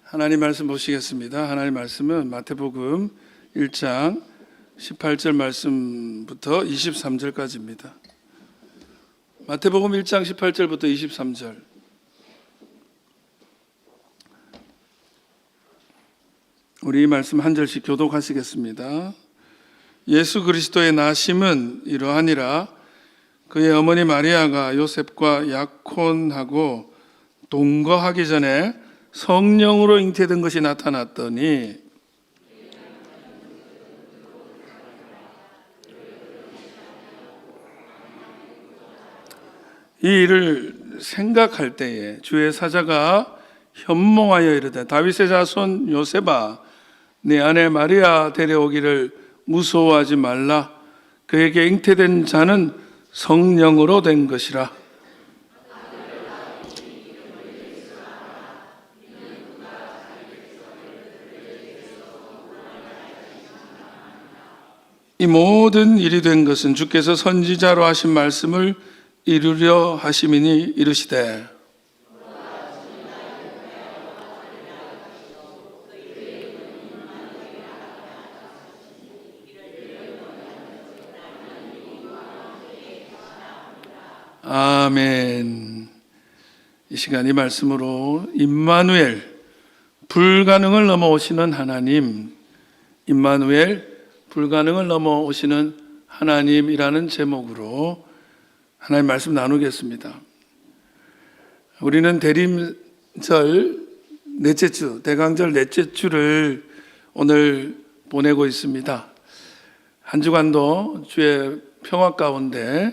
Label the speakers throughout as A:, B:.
A: 하나님 말씀 보시겠습니다. 하나님 말씀은 마태복음 1장 18절 말씀부터 23절까지입니다. 마태복음 1장 18절부터 23절. 우리 이 말씀 한 절씩 교독하시겠습니다. 예수 그리스도의 나심은 이러하니라. 그의 어머니 마리아가 요셉과 약혼하고 동거하기 전에 성령으로 잉태된 것이 나타났더니 이 일을 생각할 때에 주의 사자가 현몽하여 이르되 다윗의 자손 요셉아 네 아내 마리아 데려오기를 무서워하지 말라. 그에게 잉태된 자는 성령으로 된 것이라. 이 모든 일이 된 것은 주께서 선지자로 하신 말씀을 이루려 하심이니 이르시되 아멘. 이 시간 이 말씀으로 임마누엘, 불가능을 넘어오시는 하나님, 임마누엘, 불가능을 넘어오시는 하나님이라는 제목으로 하나님 말씀 나누겠습니다. 우리는 대림절 넷째 주, 대강절 넷째 주를 오늘 보내고 있습니다. 한 주간도 주의 평화 가운데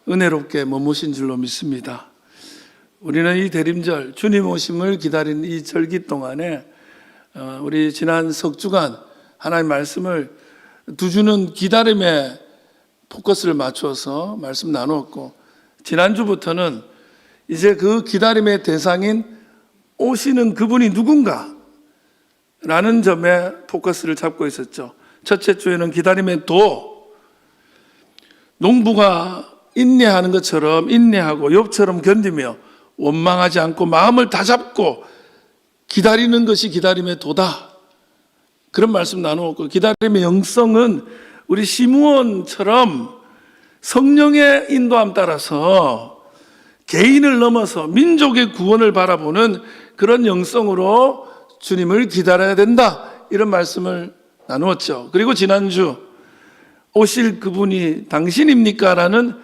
A: 은혜롭게 머무신 줄로 믿습니다. 우리는 이 대림절, 주님 오심을 기다린 이 절기 동안에 우리 지난 석 주간 하나님 말씀을 두 주는 기다림에 포커스를 맞춰서 말씀 나누었고, 지난주부터는 이제 그 기다림의 대상인 오시는 그분이 누군가 라는 점에 포커스를 잡고 있었죠. 첫째 주에는 기다림의 도, 농부가 인내하는 것처럼 인내하고 욥처럼 견디며 원망하지 않고 마음을 다잡고 기다리는 것이 기다림의 도다. 그런 말씀 나누었고, 기다림의 영성은 우리 시므온처럼 성령의 인도함 따라서 개인을 넘어서 민족의 구원을 바라보는 그런 영성으로 주님을 기다려야 된다. 이런 말씀을 나누었죠. 그리고 지난주 오실 그분이 당신입니까? 라는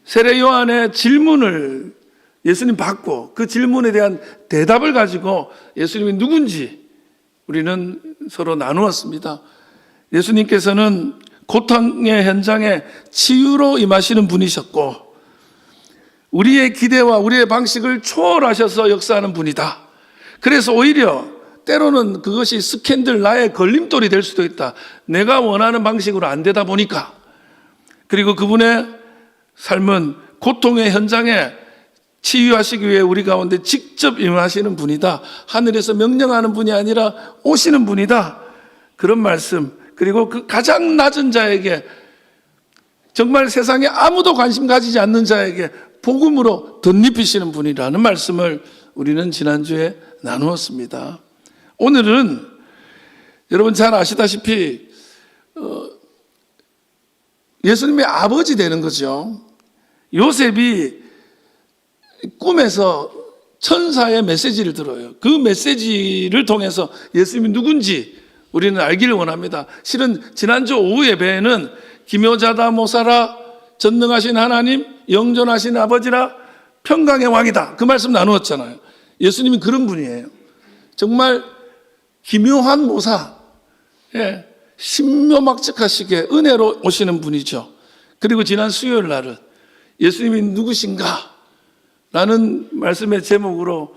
A: 세례 요한의 질문을 예수님 받고 그 질문에 대한 대답을 가지고 예수님이 누군지 우리는 서로 나누었습니다. 예수님께서는 고통의 현장에 치유로 임하시는 분이셨고 우리의 기대와 우리의 방식을 초월하셔서 역사하는 분이다. 그래서 오히려 때로는 그것이 스캔들, 나의 걸림돌이 될 수도 있다. 내가 원하는 방식으로 안 되다 보니까. 그리고 그분의 삶은 고통의 현장에 치유하시기 위해 우리 가운데 직접 임하시는 분이다. 하늘에서 명령하는 분이 아니라 오시는 분이다. 그런 말씀. 그리고 그 가장 낮은 자에게, 정말 세상에 아무도 관심 가지지 않는 자에게 복음으로 덧입히시는 분이라는 말씀을 우리는 지난주에 나누었습니다. 오늘은 여러분 잘 아시다시피 예수님의 아버지 되는 거죠. 요셉이 꿈에서 천사의 메시지를 들어요. 그 메시지를 통해서 예수님이 누군지 우리는 알기를 원합니다. 실은 지난주 오후 예배에는 기묘자다 모사라, 전능하신 하나님, 영존하신 아버지라, 평강의 왕이다. 그 말씀 나누었잖아요. 예수님이 그런 분이에요. 정말 기묘한 모사, 신묘막측하시게 은혜로 오시는 분이죠. 그리고 지난 수요일 날은 예수님이 누구신가? 라는 말씀의 제목으로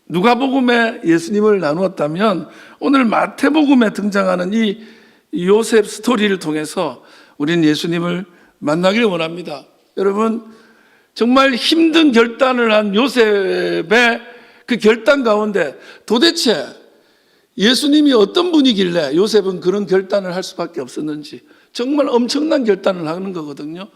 A: 누가복음에 예수님을 나누었다면, 오늘 마태복음에 등장하는 이 요셉 스토리를 통해서 우리는 예수님을 만나길 원합니다. 여러분, 정말 힘든 결단을 한 요셉의 그 결단 가운데 도대체 예수님이 어떤 분이길래 요셉은 그런 결단을 할 수밖에 없었는지, 정말 엄청난 결단을 하는 거거든요.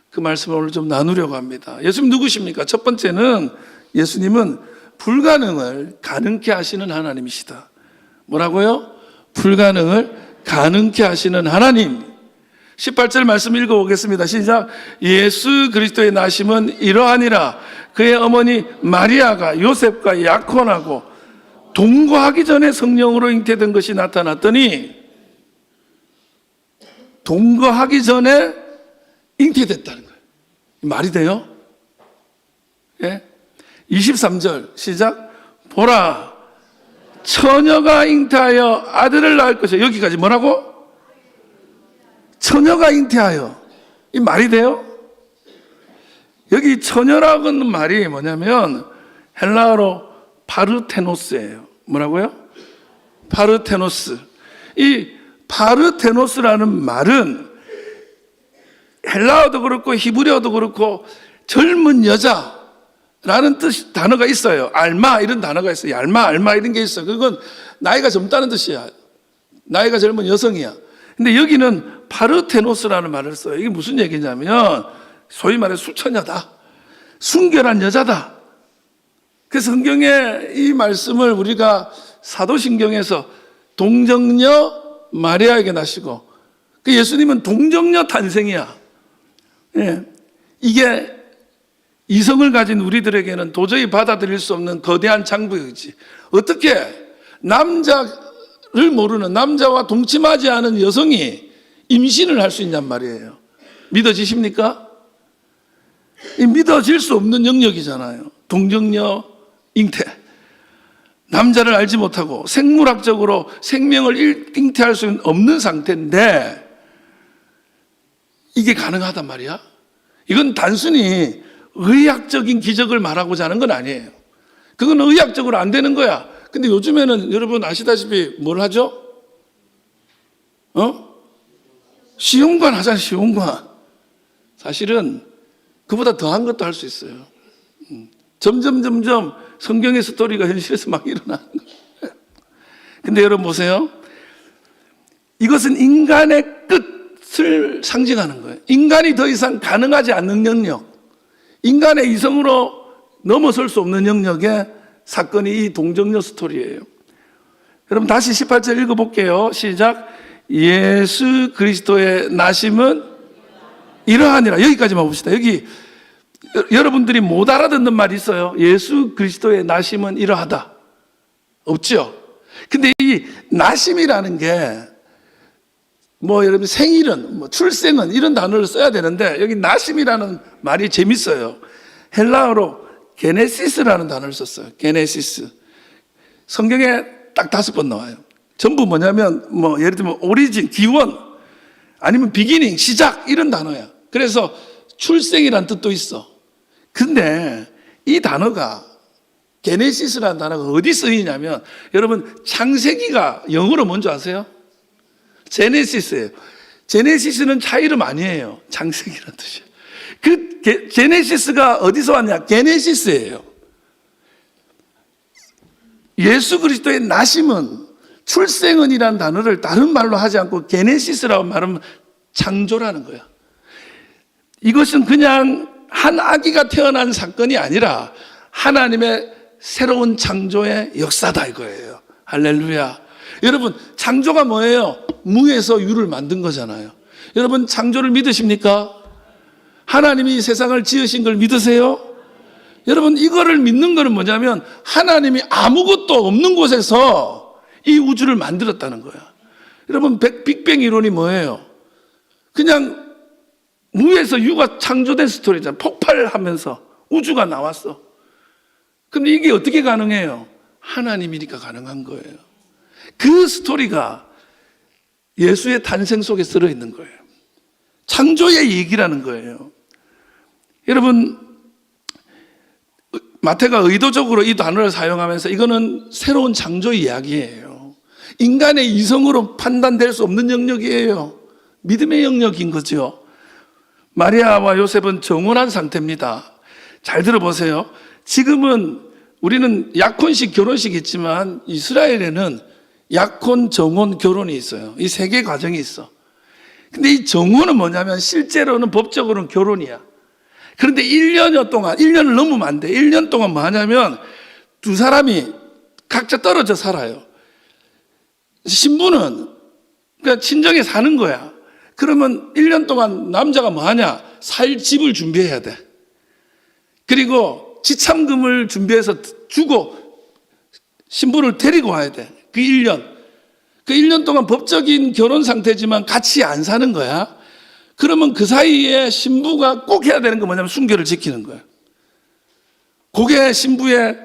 A: 그 말씀을 오늘 좀 나누려고 합니다. 예수님 누구십니까? 첫 번째는 예수님은 불가능을 가능케 하시는 하나님이시다. 뭐라고요? 불가능을 가능케 하시는 하나님. 18절 말씀 읽어보겠습니다. 시작. 예수 그리스도의 나심은 이러하니라. 그의 어머니 마리아가 요셉과 약혼하고 동거하기 전에 성령으로 잉태된 것이 나타났더니, 동거하기 전에 잉태됐다는 거예요. 말이 돼요? 예? 23절 시작. 보라, 처녀가 잉태하여 아들을 낳을 것이요. 여기까지 뭐라고? 처녀가 잉태하여. 이 말이 돼요? 여기 처녀라고 하는 말이 뭐냐면 헬라어로 파르테노스예요. 뭐라고요? 파르테노스. 이 파르테노스라는 말은 헬라어도 그렇고 히브리어도 그렇고 젊은 여자라는 단어가 있어요. 알마 이런 단어가 있어요. 알마 이런 게 있어요. 그건 나이가 젊다는 뜻이야. 나이가 젊은 여성이야. 근데 여기는 파르테노스라는 말을 써요. 이게 무슨 얘기냐면 소위 말해 수처녀다. 순결한 여자다. 그래서 성경에 이 말씀을 우리가 사도신경에서 동정녀 마리아에게 나시고, 그 예수님은 동정녀 탄생이야. 예. 이게 이성을 가진 우리들에게는 도저히 받아들일 수 없는 거대한 장부이지. 어떻게 남자를 모르는, 남자와 동침하지 않은 여성이 임신을 할 수 있냔 말이에요. 믿어지십니까? 믿어질 수 없는 영역이잖아요. 동정녀 잉태. 남자를 알지 못하고 생물학적으로 생명을 잉태할 수 없는 상태인데 이게 가능하단 말이야. 이건 단순히 의학적인 기적을 말하고자 하는 건 아니에요. 그건 의학적으로 안 되는 거야. 근데 요즘에는 여러분 아시다시피 뭘 하죠? 시험관 하잖아요. 시험관. 사실은 그보다 더한 것도 할 수 있어요. 점점 성경의 스토리가 현실에서 막 일어나는 거예요. 근데 여러분 보세요. 이것은 인간의 끝을 상징하는 거예요. 인간이 더 이상 가능하지 않는 영역, 인간의 이성으로 넘어설 수 없는 영역의 사건이 이 동정녀 스토리예요. 여러분 다시 18절 읽어볼게요. 시작. 예수 그리스도의 나심은 이러하니라. 여기까지만 봅시다. 여기 여러분들이 못 알아듣는 말이 있어요. 예수 그리스도의 나심은 이러하다. 없죠? 근데 이 나심이라는 게 여러분 생일은, 출생은 이런 단어를 써야 되는데 여기 나심이라는 말이 재밌어요. 헬라어로 게네시스라는 단어를 썼어요. 게네시스. 성경에 딱 5번 나와요. 전부 뭐냐면 예를 들면 오리진, 기원, 아니면 비기닝, 시작 이런 단어야. 그래서 출생이란 뜻도 있어. 근데 이 단어가 게네시스라는 단어가 어디 쓰이냐면 여러분 창세기가 영어로 뭔지 아세요? 제네시스예요. 제네시스는 차 이름 아니에요. 창세기라는 뜻이에요. 그 제네시스가 어디서 왔냐? 게네시스예요. 예수 그리스도의 나심은, 출생은이라는 단어를 다른 말로 하지 않고 게네시스라고 말하면 창조라는 거야. 이것은 그냥 한 아기가 태어난 사건이 아니라 하나님의 새로운 창조의 역사다 이거예요. 할렐루야. 여러분 창조가 뭐예요? 무에서 유를 만든 거잖아요. 여러분 창조를 믿으십니까? 하나님이 이 세상을 지으신 걸 믿으세요? 여러분 이거를 믿는 거는 뭐냐면 하나님이 아무것도 없는 곳에서 이 우주를 만들었다는 거야. 여러분 빅뱅 이론이 뭐예요? 그냥 무에서 유가 창조된 스토리잖아요. 폭발하면서 우주가 나왔어. 근데 이게 어떻게 가능해요? 하나님이니까 가능한 거예요. 그 스토리가 예수의 탄생 속에 들어 있는 거예요. 창조의 얘기라는 거예요. 여러분 마태가 의도적으로 이 단어를 사용하면서 이거는 새로운 창조 이야기예요. 인간의 이성으로 판단될 수 없는 영역이에요. 믿음의 영역인 거죠. 마리아와 요셉은 정혼한 상태입니다. 잘 들어보세요. 지금은 우리는 약혼식, 결혼식이 있지만 이스라엘에는 약혼, 정혼, 결혼이 있어요. 이 3개 과정이 있어. 근데 이 정혼은 뭐냐면 실제로는 법적으로는 결혼이야. 그런데 1년여 동안, 1년을 넘으면 안 돼. 1년 동안 뭐 하냐면 두 사람이 각자 떨어져 살아요. 신부는 그러니까 친정에 사는 거야. 그러면 1년 동안 남자가 뭐 하냐? 살 집을 준비해야 돼. 그리고 지참금을 준비해서 주고 신부를 데리고 와야 돼. 그 1년. 그 1년 동안 법적인 결혼 상태지만 같이 안 사는 거야. 그러면 그 사이에 신부가 꼭 해야 되는 건 뭐냐면 순결을 지키는 거야. 그게 신부의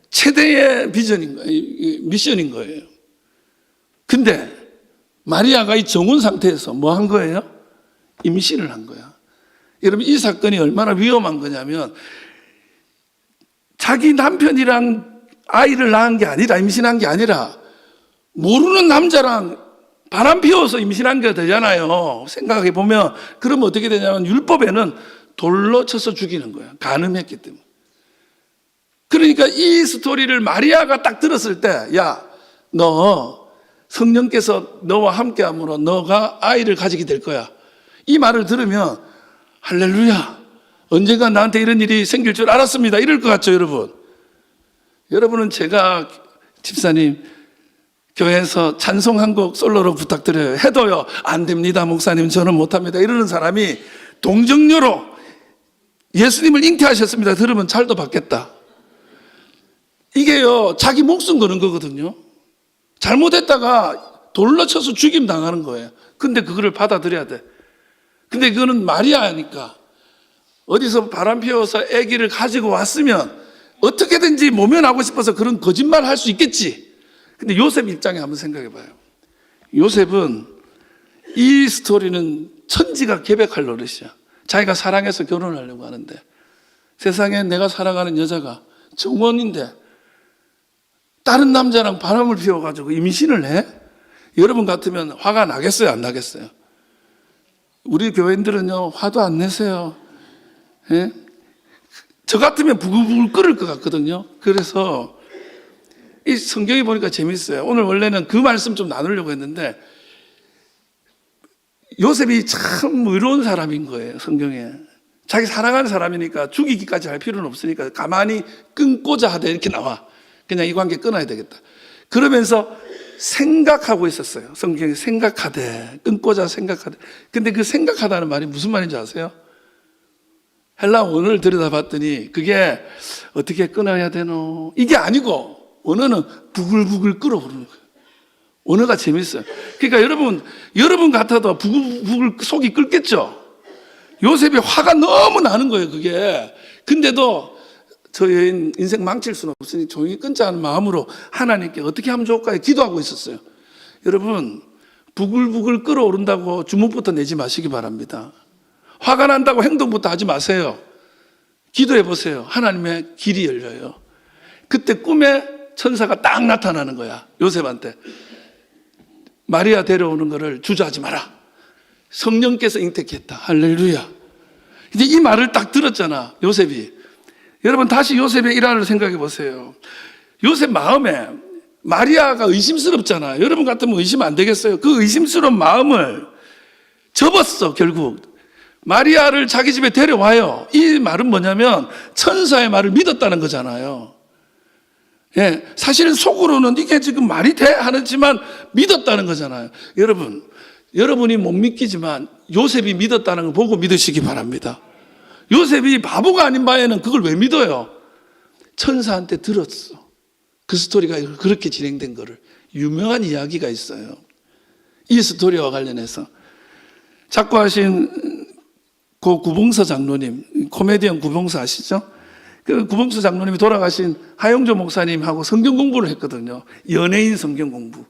A: 최대의 비전인 거예요. 미션인 거예요. 근데 마리아가 이 정혼 상태에서 뭐 한 거예요? 임신을 한 거야. 여러분, 이 사건이 얼마나 위험한 거냐면 자기 남편이랑 아이를 낳은 게 아니라, 임신한 게 아니라 모르는 남자랑 바람 피워서 임신한 게 되잖아요. 생각해 보면. 그러면 어떻게 되냐면 율법에는 돌로 쳐서 죽이는 거야. 간음했기 때문에. 그러니까 이 스토리를 마리아가 딱 들었을 때, 야, 너 성령께서 너와 함께함으로 너가 아이를 가지게 될 거야. 이 말을 들으면 할렐루야, 언젠가 나한테 이런 일이 생길 줄 알았습니다, 이럴 것 같죠, 여러분? 여러분은 제가 집사님 교회에서 찬송 한 곡 솔로로 부탁드려요 해도요, 안 됩니다 목사님, 저는 못합니다, 이러는 사람이 동정녀로 예수님을 잉태하셨습니다 들으면 잘도 받겠다. 이게요, 자기 목숨 거는 거거든요. 잘못했다가 돌로 쳐서 죽임 당하는 거예요. 근데 그거를 받아들여야 돼. 근데 그거는 마리아니까 어디서 바람 피워서 아기를 가지고 왔으면 어떻게든지 모면하고 싶어서 그런 거짓말을 할 수 있겠지. 근데 요셉 입장에 한번 생각해 봐요. 요셉은 이 스토리는 천지가 계획할 노릇이야. 자기가 사랑해서 결혼하려고 하는데 세상에 내가 사랑하는 여자가 정원인데 다른 남자랑 바람을 피워가지고 임신을 해? 여러분 같으면 화가 나겠어요, 안 나겠어요? 우리 교인들은요, 화도 안 내세요. 예? 저 같으면 부글부글 끓을 것 같거든요. 그래서 이 성경에 보니까 재밌어요. 오늘 원래는 그 말씀 좀 나누려고 했는데 요셉이 참 의로운 사람인 거예요, 성경에. 자기 사랑하는 사람이니까 죽이기까지 할 필요는 없으니까 가만히 끊고자 하되 이렇게 나와. 그냥 이 관계 끊어야 되겠다. 그러면서 생각하고 있었어요. 성경에 생각하되, 끊고자 생각하되. 근데 그 생각하다는 말이 무슨 말인지 아세요? 헬라 원어를 들여다봤더니 그게 어떻게 끊어야 되노? 이게 아니고 원어는 부글부글 끓어오르는 거예요. 언어가 재밌어요. 그러니까 여러분 같아도 부글부글 속이 끓겠죠? 요셉이 화가 너무 나는 거예요, 그게. 근데도 저 여인 인생 망칠 수는 없으니 조용히 끊자 하는 마음으로 하나님께 어떻게 하면 좋을까요? 기도하고 있었어요. 여러분, 부글부글 끓어오른다고 주먹부터 내지 마시기 바랍니다. 화가 난다고 행동부터 하지 마세요. 기도해 보세요. 하나님의 길이 열려요. 그때 꿈에 천사가 딱 나타나는 거야, 요셉한테. 마리아 데려오는 거를 주저하지 마라. 성령께서 잉태했다. 할렐루야. 이제 이 말을 딱 들었잖아, 요셉이. 여러분, 다시 요셉의 일화를 생각해 보세요. 요셉 마음에 마리아가 의심스럽잖아. 여러분 같으면 의심 안 되겠어요? 그 의심스러운 마음을 접었어, 결국. 마리아를 자기 집에 데려와요. 이 말은 뭐냐면 천사의 말을 믿었다는 거잖아요. 예, 사실 속으로는 이게 지금 말이 돼? 하지만 믿었다는 거잖아요. 여러분이 못 믿기지만 요셉이 믿었다는 걸 보고 믿으시기 바랍니다. 요셉이 바보가 아닌 바에는 그걸 왜 믿어요? 천사한테 들었어. 그 스토리가 그렇게 진행된 거를. 유명한 이야기가 있어요. 이 스토리와 관련해서 작고하신 고 구봉서 장로님, 코미디언 구봉서 아시죠? 그 구봉서 장로님이 돌아가신 하용조 목사님하고 성경 공부를 했거든요. 연예인 성경 공부.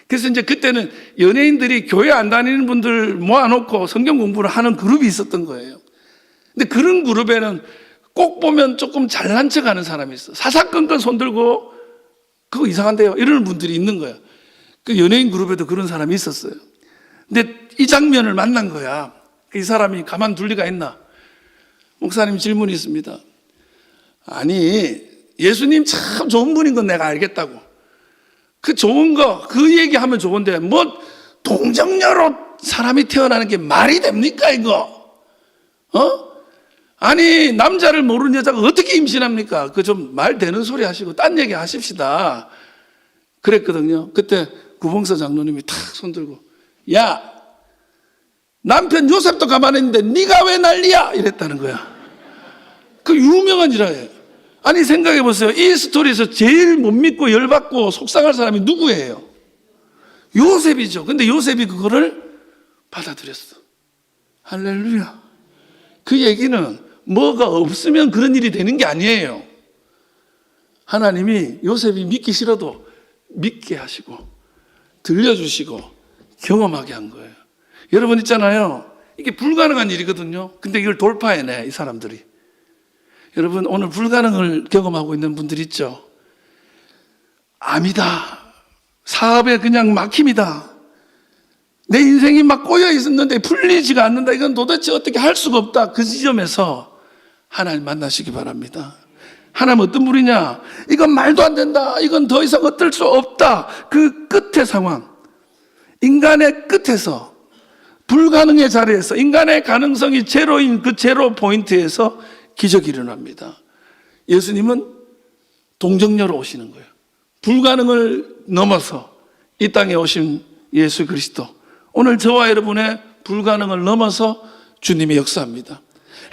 A: 그래서 이제 그때는 연예인들이 교회 안 다니는 분들 모아놓고 성경 공부를 하는 그룹이 있었던 거예요. 근데 그런 그룹에는 꼭 보면 조금 잘난 척 하는 사람이 있어. 사사건건 손들고 그거 이상한데요, 이러는 분들이 있는 거야. 그 연예인 그룹에도 그런 사람이 있었어요. 근데 이 장면을 만난 거야. 이 사람이 가만둘 리가 있나? 목사님, 질문이 있습니다. 아니, 예수님 참 좋은 분인 건 내가 알겠다고. 그 좋은 거, 그 얘기하면 좋은데 뭐 동정녀로 사람이 태어나는 게 말이 됩니까, 이거? 아니, 남자를 모르는 여자가 어떻게 임신합니까? 그 좀 말 되는 소리 하시고 딴 얘기 하십시다. 그랬거든요. 그때 구봉서 장로님이 탁 손들고, 야, 남편 요셉도 가만히 있는데 네가 왜 난리야? 이랬다는 거야. 그 유명한 일화예요. 아니, 생각해 보세요. 이 스토리에서 제일 못 믿고 열받고 속상할 사람이 누구예요? 요셉이죠. 근데 요셉이 그거를 받아들였어. 할렐루야. 그 얘기는 뭐가 없으면 그런 일이 되는 게 아니에요. 하나님이 요셉이 믿기 싫어도 믿게 하시고 들려주시고 경험하게 한 거예요. 여러분 있잖아요. 이게 불가능한 일이거든요. 근데 이걸 돌파해내, 이 사람들이. 여러분, 오늘 불가능을 경험하고 있는 분들 있죠? 암이다. 사업에 그냥 막힘이다. 내 인생이 막 꼬여 있었는데 풀리지가 않는다. 이건 도대체 어떻게 할 수가 없다. 그 지점에서 하나님 만나시기 바랍니다. 하나님 어떤 분이냐? 이건 말도 안 된다. 이건 더 이상 어쩔 수 없다. 그 끝의 상황, 인간의 끝에서, 불가능의 자리에서, 인간의 가능성이 제로인 그 제로 포인트에서 기적이 일어납니다. 예수님은 동정녀로 오시는 거예요. 불가능을 넘어서 이 땅에 오신 예수 그리스도. 오늘 저와 여러분의 불가능을 넘어서 주님이 역사합니다.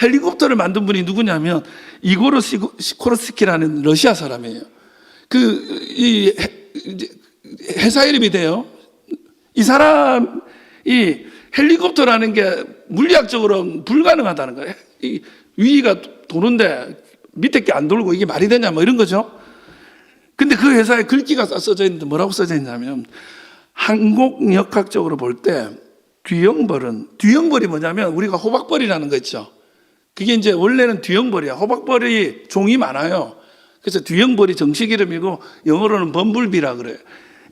A: 헬리콥터를 만든 분이 누구냐면 이고르 시코르스키라는 러시아 사람이에요. 이 회사 이름이 돼요. 이 사람이 헬리콥터라는 게 물리학적으로 불가능하다는 거예요. 이 위가 도는데 밑에 게 안 돌고 이게 말이 되냐 뭐 이런 거죠. 근데 그 회사에 글귀가 써져 있는데 뭐라고 써져 있냐면, 항공역학적으로 볼 때 뒤형벌이 뭐냐면 우리가 호박벌이라는 거 있죠. 그게 이제 원래는 뒤형벌이야. 호박벌이 종이 많아요. 그래서 뒤형벌이 정식 이름이고 영어로는 범블비라 그래요.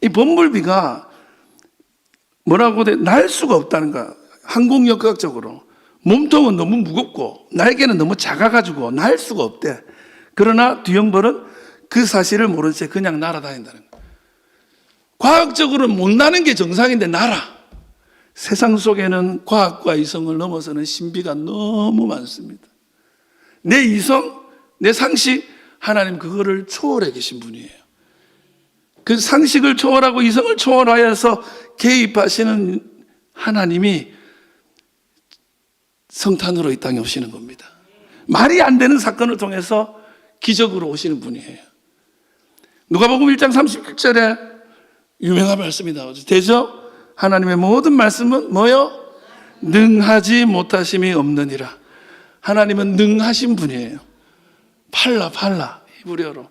A: 이 범블비가 뭐라고 돼? 날 수가 없다는 거야. 항공역학적으로. 몸통은 너무 무겁고 날개는 너무 작아가지고 날 수가 없대. 그러나 뒤형벌은 그 사실을 모른 채 그냥 날아다닌다는 거야. 과학적으로는 못 나는 게 정상인데 날아. 세상 속에는 과학과 이성을 넘어서는 신비가 너무 많습니다. 내 이성, 내 상식, 하나님 그거를 초월해 계신 분이에요. 그 상식을 초월하고 이성을 초월하여서 개입하시는 하나님이 성탄으로 이 땅에 오시는 겁니다. 말이 안 되는 사건을 통해서 기적으로 오시는 분이에요. 누가복음 1장 36절에 유명한 말씀이 나오죠. 대저 하나님의 모든 말씀은 뭐요? 능하지 못하심이 없느니라. 하나님은 능하신 분이에요. 팔라 히브리어로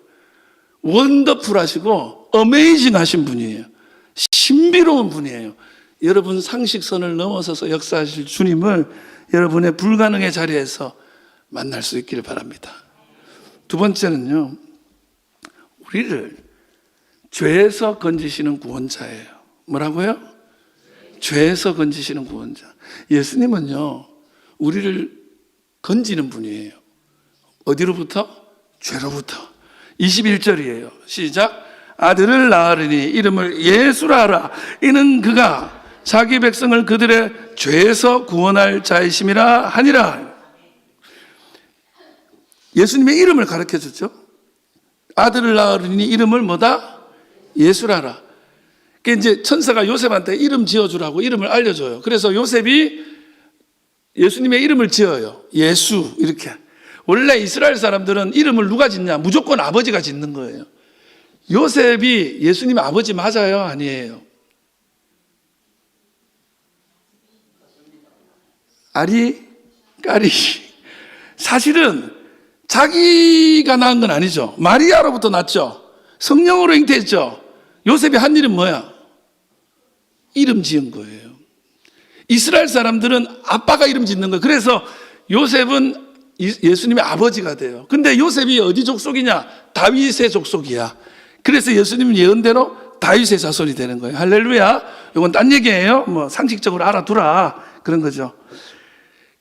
A: 원더풀 하시고 어메이징 하신 분이에요. 신비로운 분이에요. 여러분 상식선을 넘어서서 역사하실 주님을 여러분의 불가능의 자리에서 만날 수 있기를 바랍니다. 두 번째는요, 우리를 죄에서 건지시는 구원자예요. 뭐라고요? 죄에서 건지시는 구원자. 예수님은요, 우리를 건지는 분이에요. 어디로부터? 죄로부터. 21절이에요. 시작. 아들을 낳으리니 이름을 예수라 하라. 이는 그가 자기 백성을 그들의 죄에서 구원할 자이심이라 하니라. 예수님의 이름을 가르쳐 줬죠. 아들을 낳으리니 이름을 뭐다? 예수라라. 그게 이제 천사가 요셉한테 이름 지어주라고 이름을 알려줘요. 그래서 요셉이 예수님의 이름을 지어요. 예수 이렇게. 원래 이스라엘 사람들은 이름을 누가 짓냐? 무조건 아버지가 짓는 거예요. 요셉이 예수님의 아버지 맞아요? 아니에요? 아리, 까리. 사실은 자기가 낳은 건 아니죠. 마리아로부터 낳았죠. 성령으로 잉태했죠. 요셉이 한 일은 뭐야? 이름 지은 거예요. 이스라엘 사람들은 아빠가 이름 짓는 거예요. 그래서 요셉은 예수님의 아버지가 돼요. 근데 요셉이 어디 족속이냐? 다윗의 족속이야. 그래서 예수님은 예언대로 다윗의 자손이 되는 거예요. 할렐루야. 이건 딴 얘기예요. 뭐 상식적으로 알아두라. 그런 거죠.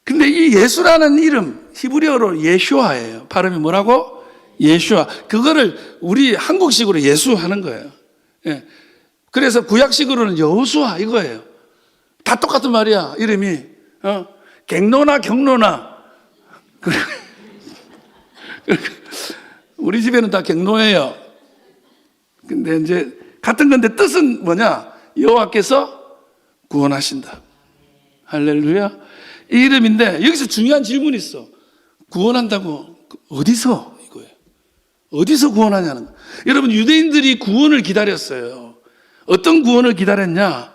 A: 근데 이 예수라는 이름, 히브리어로 예슈아예요. 발음이 뭐라고? 예슈아. 그거를 우리 한국식으로 예수 하는 거예요. 예. 그래서 구약식으로는 여호수아 이거예요. 다 똑같은 말이야. 이름이. 갱노나 경노나 우리 집에는 다 경로예요. 근데 이제 같은 건데 뜻은 뭐냐? 여호와께서 구원하신다. 할렐루야. 이 이름인데 여기서 중요한 질문이 있어. 구원한다고 어디서? 이거예요. 어디서 구원하냐는 거. 여러분, 유대인들이 구원을 기다렸어요. 어떤 구원을 기다렸냐?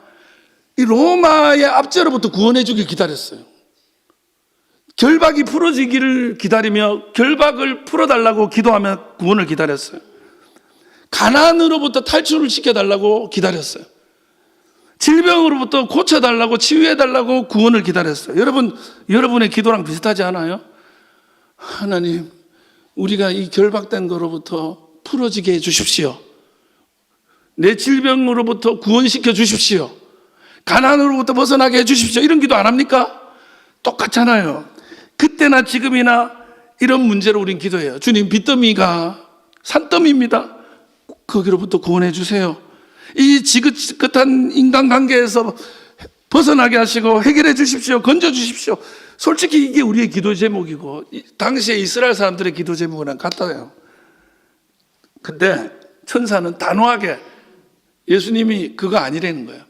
A: 이 로마의 압제로부터 구원해 주길 기다렸어요. 결박이 풀어지기를 기다리며 결박을 풀어달라고 기도하며 구원을 기다렸어요. 가난으로부터 탈출을 시켜달라고 기다렸어요. 질병으로부터 고쳐달라고, 치유해달라고 구원을 기다렸어요. 여러분의 기도랑 비슷하지 않아요? 하나님, 우리가 이 결박된 거로부터 풀어지게 해 주십시오. 내 질병으로부터 구원시켜 주십시오. 가난으로부터 벗어나게 해 주십시오. 이런 기도 안 합니까? 똑같잖아요. 그때나 지금이나 이런 문제로 우린 기도해요. 주님, 빚더미가 산더미입니다. 거기로부터 구원해 주세요. 이 지긋지긋한 인간관계에서 벗어나게 하시고 해결해 주십시오. 건져 주십시오. 솔직히 이게 우리의 기도 제목이고 당시에 이스라엘 사람들의 기도 제목이랑 같아요. 근데 천사는 단호하게 예수님이 그거 아니라는 거예요.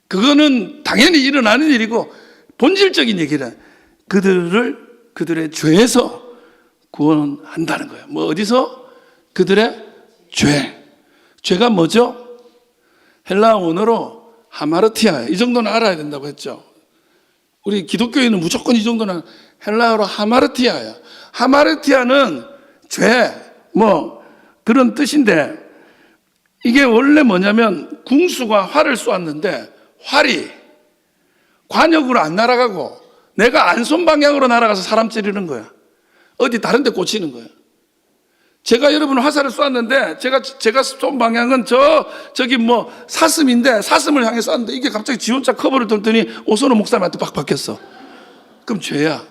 A: 그거는 당연히 일어나는 일이고 본질적인 얘기는 그들의 죄에서 구원한다는 거예요. 뭐 어디서? 그들의 죄. 죄가 뭐죠? 헬라어 원어로 하마르티아. 이 정도는 알아야 된다고 했죠. 우리 기독교인은 무조건 이 정도는 헬라어로 하마르티아야. 하마르티아는 죄, 뭐 그런 뜻인데 이게 원래 뭐냐면 궁수가 활을 쏘았는데 활이 관역으로 안 날아가고 내가 안 쏜 방향으로 날아가서 사람 찌르는 거야. 어디 다른 데 꽂히는 거야. 제가 여러분 화살을 쏘았는데 제가 쏜 방향은 저기 뭐 사슴인데 사슴을 향해 쐈는데 이게 갑자기 지 혼자 커버를 돌더니 오선호 목사님한테 팍 박혔어. 그럼 죄야.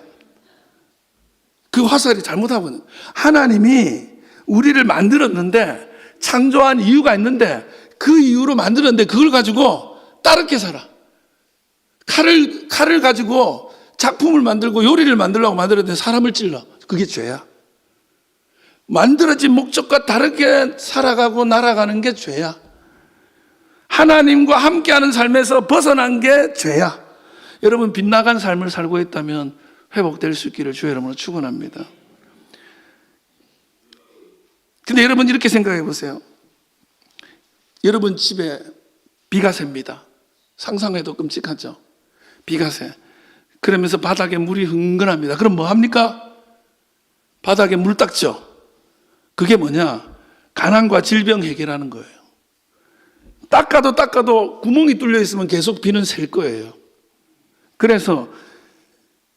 A: 그 화살이 잘못하고 있는. 하나님이 우리를 만들었는데 창조한 이유가 있는데 그 이유로 만들었는데 그걸 가지고 다르게 살아. 칼을 가지고 작품을 만들고 요리를 만들려고 만들었는데 사람을 찔러. 그게 죄야. 만들어진 목적과 다르게 살아가고 날아가는 게 죄야. 하나님과 함께하는 삶에서 벗어난 게 죄야. 여러분, 빗나간 삶을 살고 있다면 회복될 수 있기를 주의 이름으로 축원합니다. 근데 여러분 이렇게 생각해 보세요. 여러분 집에 비가 셉니다. 상상해도 끔찍하죠. 비가 새. 그러면서 바닥에 물이 흥건합니다. 그럼 뭐 합니까? 바닥에 물 닦죠. 그게 뭐냐? 가난과 질병 해결하는 거예요. 닦아도 구멍이 뚫려 있으면 계속 비는 셀 거예요. 그래서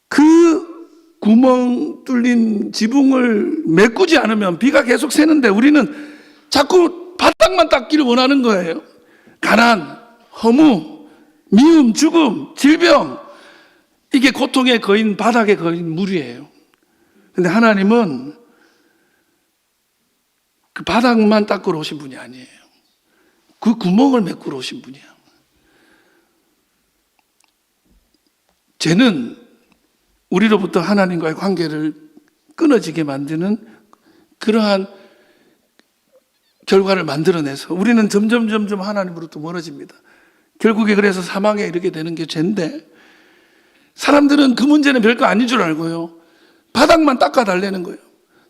A: 그 구멍 뚫린 지붕을 메꾸지 않으면 비가 계속 새는데 우리는 자꾸 바닥만 닦기를 원하는 거예요. 가난, 허무, 미움, 죽음, 질병, 이게 고통의 거인, 바닥에 거인 물이에요. 근데 하나님은 그 바닥만 닦으러 오신 분이 아니에요. 그 구멍을 메꾸러 오신 분이야. 죄는 우리로부터 하나님과의 관계를 끊어지게 만드는 그러한 결과를 만들어내서 우리는 점점 하나님으로부터 멀어집니다. 결국에 그래서 사망에 이르게 되는 게 죄인데 사람들은 그 문제는 별거 아닌 줄 알고요. 바닥만 닦아달라는 거예요.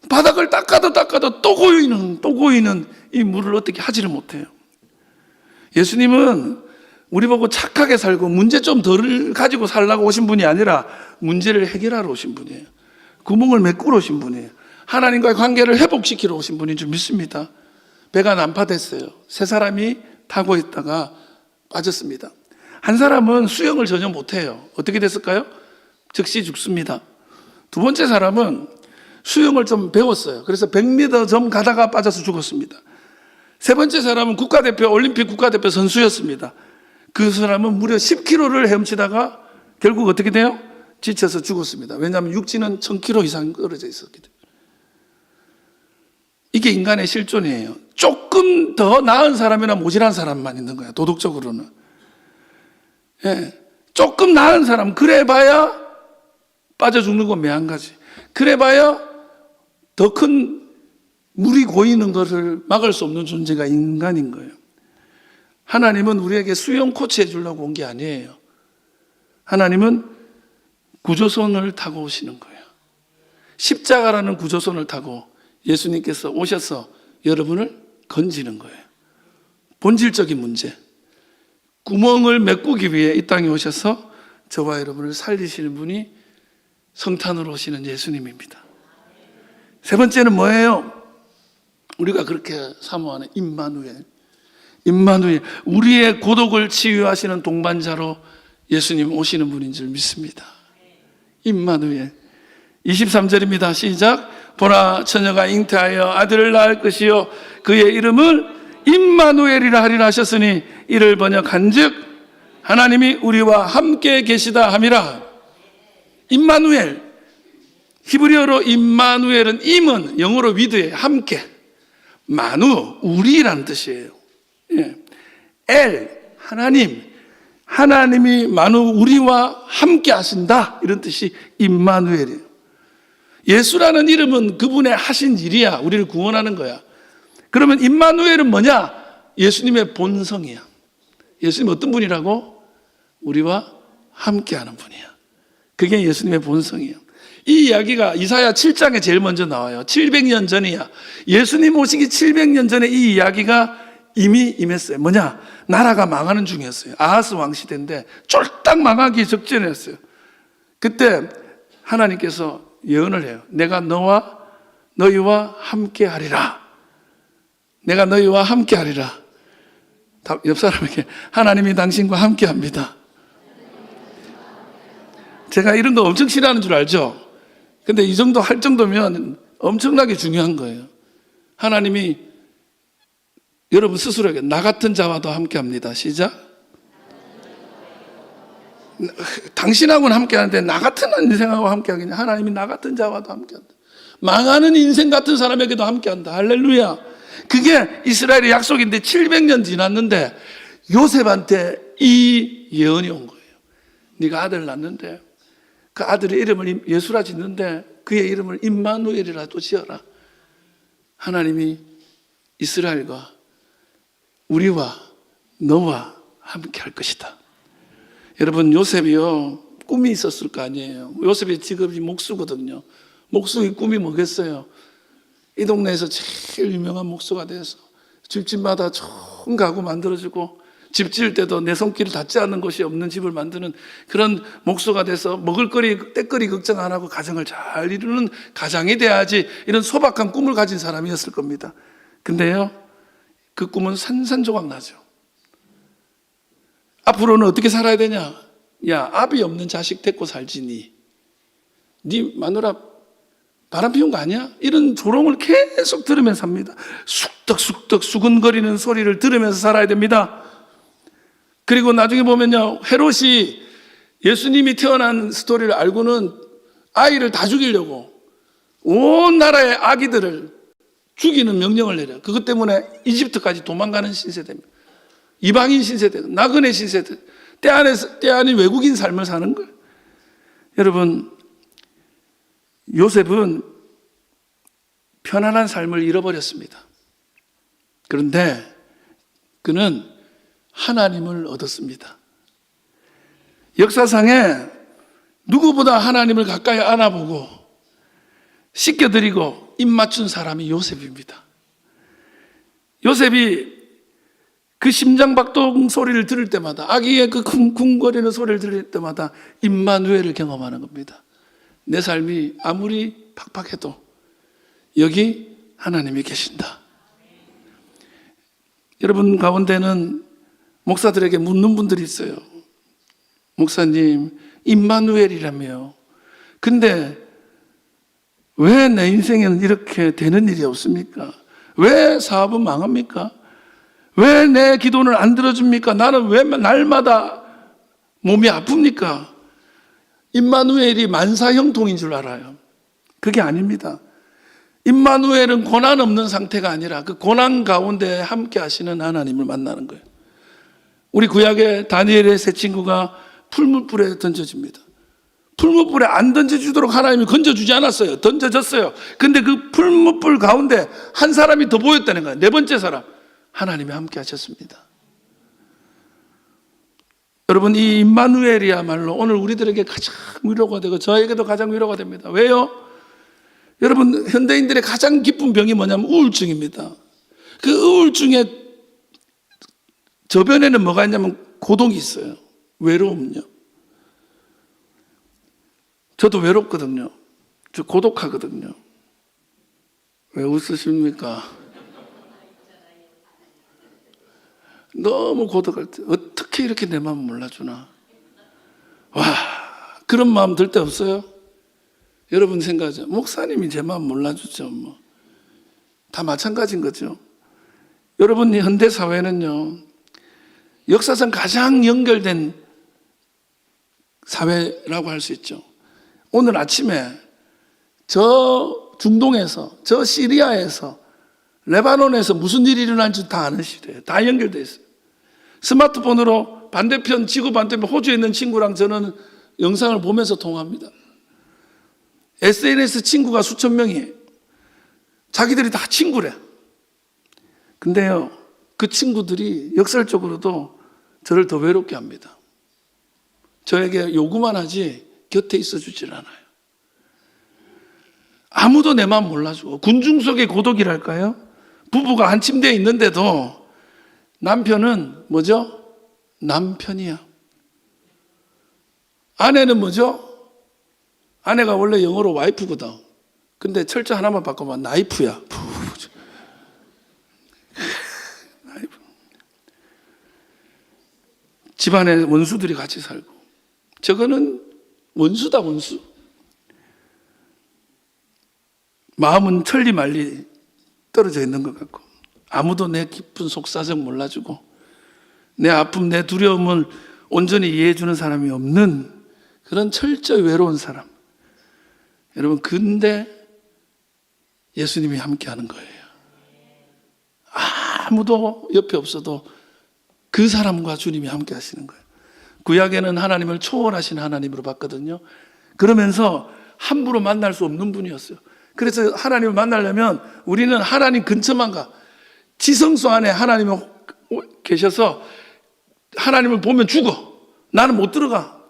A: 바닥을 닦아도 또 고이는 이 물을 어떻게 하지를 못해요. 예수님은 우리 보고 착하게 살고 문제 좀 덜 가지고 살라고 오신 분이 아니라 문제를 해결하러 오신 분이에요. 구멍을 메꾸러 오신 분이에요. 하나님과의 관계를 회복시키러 오신 분인 줄 믿습니다. 배가 난파됐어요. 세 사람이 타고 있다가 빠졌습니다. 한 사람은 수영을 전혀 못해요. 어떻게 됐을까요? 즉시 죽습니다. 두 번째 사람은 수영을 좀 배웠어요. 그래서 100m 점 가다가 빠져서 죽었습니다. 세 번째 사람은 올림픽 국가대표 선수였습니다. 그 사람은 무려 10km를 헤엄치다가 결국 어떻게 돼요? 지쳐서 죽었습니다. 왜냐하면 육지는 1000km 이상 떨어져 있었기 때문에. 이게 인간의 실존이에요. 조금 더 나은 사람이나 모질한 사람만 있는 거야, 도덕적으로는. 예, 조금 나은 사람, 그래 봐야 빠져 죽는 건 매한 가지. 그래봐야 더 큰 물이 고이는 것을 막을 수 없는 존재가 인간인 거예요. 하나님은 우리에게 수영 코치 해주려고 온 게 아니에요. 하나님은 구조선을 타고 오시는 거예요. 십자가라는 구조선을 타고 예수님께서 오셔서 여러분을 건지는 거예요. 본질적인 문제. 구멍을 메꾸기 위해 이 땅에 오셔서 저와 여러분을 살리시는 분이 성탄으로 오시는 예수님입니다. 세 번째는 뭐예요? 우리가 그렇게 사모하는 임마누엘. 임마누엘, 우리의 고독을 치유하시는 동반자로 예수님 오시는 분인 줄 믿습니다. 임마누엘. 23절입니다. 시작. 보라, 처녀가 잉태하여 아들을 낳을 것이요 그의 이름을 임마누엘이라 하리라 하셨으니 이를 번역한즉 하나님이 우리와 함께 계시다 함이라. 임마누엘. 히브리어로 임마누엘은 임은 영어로 위드에 함께, 마누 우리라는 뜻이에요. 엘 하나님, 하나님이 마누 우리와 함께 하신다, 이런 뜻이 임마누엘이에요. 예수라는 이름은 그분의 하신 일이야. 우리를 구원하는 거야. 그러면 임마누엘은 뭐냐? 예수님의 본성이야. 예수님 어떤 분이라고? 우리와 함께하는 분이야. 그게 예수님의 본성이에요. 이 이야기가 이사야 7장에 제일 먼저 나와요. 700년 전이야. 예수님 오시기 700년 전에 이 이야기가 이미 임했어요. 뭐냐? 나라가 망하는 중이었어요. 아하스 왕 시대인데 쫄딱 망하기 직전이었어요. 그때 하나님께서 예언을 해요. 내가 너희와 함께 하리라. 내가 너희와 함께 하리라. 옆 사람에게 하나님이 당신과 함께 합니다. 제가 이런 거 엄청 싫어하는 줄 알죠? 근데 이 정도 할 정도면 엄청나게 중요한 거예요. 하나님이 여러분 스스로에게 나 같은 자와도 함께 합니다. 시작. 당신하고는 함께 하는데 나 같은 인생하고 함께 하겠냐? 하나님이 나 같은 자와도 함께 한다. 망하는 인생 같은 사람에게도 함께 한다. 할렐루야. 그게 이스라엘의 약속인데 700년 지났는데 요셉한테 이 예언이 온 거예요. 네가 아들 낳는데 그 아들의 이름을 예수라 짓는데 그의 이름을 임마누엘이라도 지어라. 하나님이 이스라엘과 우리와 너와 함께 할 것이다. 여러분, 요셉이요 꿈이 있었을 거 아니에요. 요셉의 직업이 목수거든요. 목수의 꿈이 뭐겠어요? 이 동네에서 제일 유명한 목수가 돼서 집집마다 좋은 가구 만들어주고 집 지을 때도 내 손길을 닿지 않는 곳이 없는 집을 만드는 그런 목수가 돼서 먹을거리, 때거리 걱정 안 하고 가정을 잘 이루는 가장이 돼야지, 이런 소박한 꿈을 가진 사람이었을 겁니다. 근데요, 그 꿈은 산산조각 나죠. 앞으로는 어떻게 살아야 되냐? 야, 아비 없는 자식 데리고 살지 네 마누라 바람 피운 거 아니야? 이런 조롱을 계속 들으면서 삽니다. 쑥덕쑥덕 수근거리는 소리를 들으면서 살아야 됩니다. 그리고 나중에 보면요, 헤롯이 예수님이 태어난 스토리를 알고는 아이를 다 죽이려고 온 나라의 아기들을 죽이는 명령을 내려요. 그것 때문에 이집트까지 도망가는 신세대입니다. 이방인 신세대, 나그네 신세대, 때 아닌 외국인 삶을 사는 거예요. 여러분, 요셉은 편안한 삶을 잃어버렸습니다. 그런데 그는 하나님을 얻었습니다. 역사상에 누구보다 하나님을 가까이 안아보고 씻겨드리고 입 맞춘 사람이 요셉입니다. 요셉이 그 심장박동 소리를 들을 때마다, 아기의 그 쿵쿵거리는 소리를 들을 때마다 임마누엘을 경험하는 겁니다. 내 삶이 아무리 팍팍해도 여기 하나님이 계신다. 여러분 가운데는 목사들에게 묻는 분들이 있어요. 목사님, 임마누엘이라며. 근데 왜 내 인생에는 이렇게 되는 일이 없습니까? 왜 사업은 망합니까? 왜 내 기도는 안 들어줍니까? 나는 왜 날마다 몸이 아픕니까? 임마누엘이 만사형통인 줄 알아요. 그게 아닙니다. 임마누엘은 고난 없는 상태가 아니라 그 고난 가운데 함께 하시는 하나님을 만나는 거예요. 우리 구약의 다니엘의 세 친구가 풀무불에 던져집니다. 풀무불에 안 던져주도록 하나님이 건져주지 않았어요. 던져졌어요. 근데 그 풀무불 가운데 한 사람이 더 보였다는 거예요. 네 번째 사람. 하나님이 함께 하셨습니다. 여러분, 이 임마누엘이야말로 오늘 우리들에게 가장 위로가 되고 저에게도 가장 위로가 됩니다. 왜요? 여러분, 현대인들의 가장 깊은 병이 뭐냐면 우울증입니다. 그 우울증의 저변에는 뭐가 있냐면 고독이 있어요. 외로움요. 저도 외롭거든요. 저 고독하거든요. 왜 웃으십니까? 너무 고독할 때 어떻게 이렇게 내 마음 몰라주나. 와, 그런 마음 들 때 없어요? 여러분 생각하죠. 목사님이 제 마음 몰라주죠. 뭐. 다 마찬가지인 거죠. 여러분, 현대 사회는요, 역사상 가장 연결된 사회라고 할 수 있죠. 오늘 아침에 저 중동에서, 저 시리아에서, 레바논에서 무슨 일이 일어난지 다 아는 시대예요. 다 연결되어 있어요. 스마트폰으로 반대편, 지구 반대편 호주에 있는 친구랑 저는 영상을 보면서 통화합니다. SNS 친구가 수천 명이에요. 자기들이 다 친구래. 근데요, 그 친구들이 역설적으로도 저를 더 외롭게 합니다. 저에게 요구만 하지 곁에 있어 주질 않아요. 아무도 내 마음 몰라주고, 군중 속의 고독이랄까요? 부부가 한 침대에 있는데도 남편은 뭐죠? 남편이야. 아내는 뭐죠? 아내가 원래 영어로 와이프거든. 근데 철자 하나만 바꿔봐. 나이프야. 집안에 원수들이 같이 살고. 저거는 원수다, 원수. 마음은 천리 말리 떨어져 있는 것 같고, 아무도 내 깊은 속사정 몰라주고, 내 아픔, 내 두려움을 온전히 이해해주는 사람이 없는 그런 철저히 외로운 사람. 여러분, 근데 예수님이 함께하는 거예요. 아무도 옆에 없어도 그 사람과 주님이 함께 하시는 거예요. 구약에는 하나님을 초월하신 하나님으로 봤거든요. 그러면서 함부로 만날 수 없는 분이었어요. 그래서 하나님을 만나려면 우리는 하나님 근처만 가. 지성소 안에 하나님이 계셔서 하나님을 보면 죽어. 나는 못 들어가.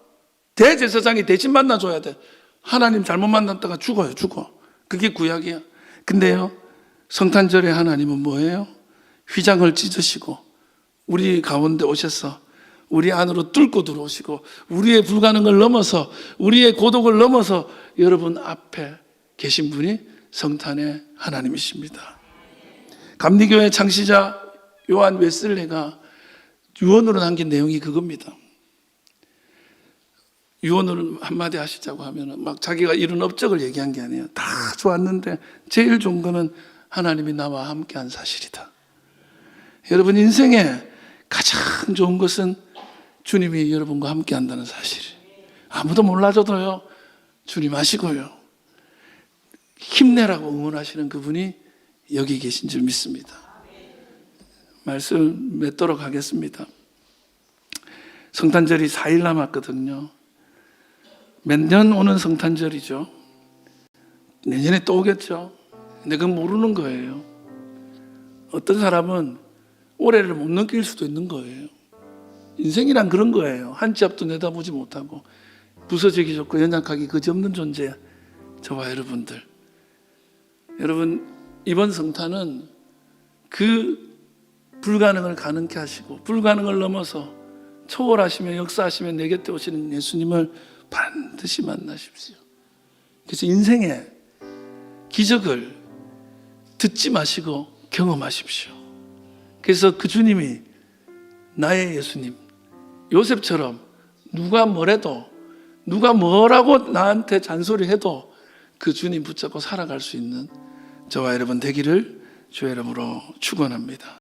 A: 대제사장이 대신 만나줘야 돼. 하나님 잘못 만났다가 죽어요, 죽어. 그게 구약이야. 근데요, 성탄절에 하나님은 뭐예요? 휘장을 찢으시고 우리 가운데 오셔서 우리 안으로 뚫고 들어오시고 우리의 불가능을 넘어서, 우리의 고독을 넘어서 여러분 앞에 계신 분이 성탄의 하나님이십니다. 감리교회 창시자 요한 웨슬레가 유언으로 남긴 내용이 그겁니다. 유언을 한마디 하시자고 하면 막 자기가 이룬 업적을 얘기한 게 아니에요. 다 좋았는데 제일 좋은 거는 하나님이 나와 함께한 사실이다. 여러분, 인생에 가장 좋은 것은 주님이 여러분과 함께 한다는 사실. 아무도 몰라줘도요, 주님 아시고요, 힘내라고 응원하시는 그분이 여기 계신 줄 믿습니다. 말씀 맺도록 하겠습니다. 성탄절이 4일 남았거든요. 매년 오는 성탄절이죠. 내년에 또 오겠죠. 근데 그건 모르는 거예요. 어떤 사람은 올해를 못 넘길 수도 있는 거예요. 인생이란 그런 거예요. 한 치 앞도 내다보지 못하고 부서지기 좋고 연약하기 그지없는 존재, 저와 여러분들. 여러분, 이번 성탄은 그 불가능을 가능케 하시고 불가능을 넘어서 초월하시며 역사하시며 내 곁에 오시는 예수님을 반드시 만나십시오. 그래서 인생의 기적을 듣지 마시고 경험하십시오. 그래서 그 주님이 나의 예수님, 요셉처럼 누가 뭐래도, 누가 뭐라고 나한테 잔소리해도 그 주님 붙잡고 살아갈 수 있는 저와 여러분 되기를 주의 이름으로 축원합니다.